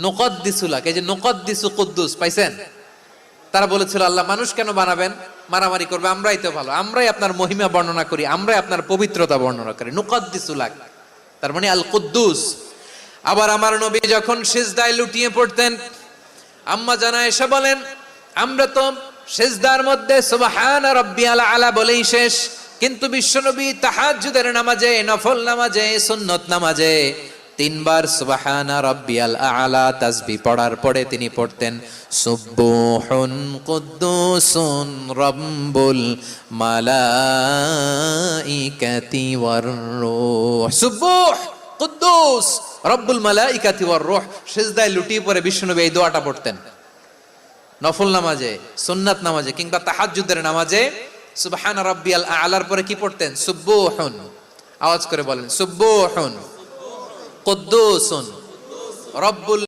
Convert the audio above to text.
নুকদ্দিসুলাক, এই যে নুকদ্দিসু কুদ্দুস পাইছেন? তারা বলেছিল আল্লাহ মানুষ কেন বানাবেন, মারামারি করবে, আমরাই তো ভালো, আমরাই আপনার মহিমা বর্ণনা করি, আমরাই আপনার পবিত্রতা বর্ণনা করি। নুকদ্দিসুলাক তার মানে আল কুদ্দুস। আবার আমার নবী যখন সিজদায় লুটিয়ে পড়তেন, আম্মা জানা এসে বলেন আমরা তো সিজদার মধ্যে সুবহানা রাব্বিয়াল আলা বলেই শেষ, কিন্তু বিশ্বনবী তাহাজ্জুদের নামাজে, নফল নামাজে, সুন্নত নামাজে তিনবার সুবহানা রাব্বিয়াল আলা তাসবিহ পড়ার পরে তিনি পড়তেন সুবহুন কুদ্দুসুন রাব্বুল মালাইকাতি ওয়ার রূহ। সুবহ কুদ্দুস রব্বুল মালাইকাতি ওয়ার রূহ। সিজদায় লুটিয়ে পড়ে বিশ্বনবী এই দোয়াটা পড়তেন নফল নামাজে, সুন্নাত নামাজে কিংবা তাহাজ্জুদের নামাজে। সুবহান রাব্বিয়াল আলার পরে কি পড়তেন? সুবহুন। আওয়াজ করে বলেন সুবহুন কুদ্দুসুন রব্বুল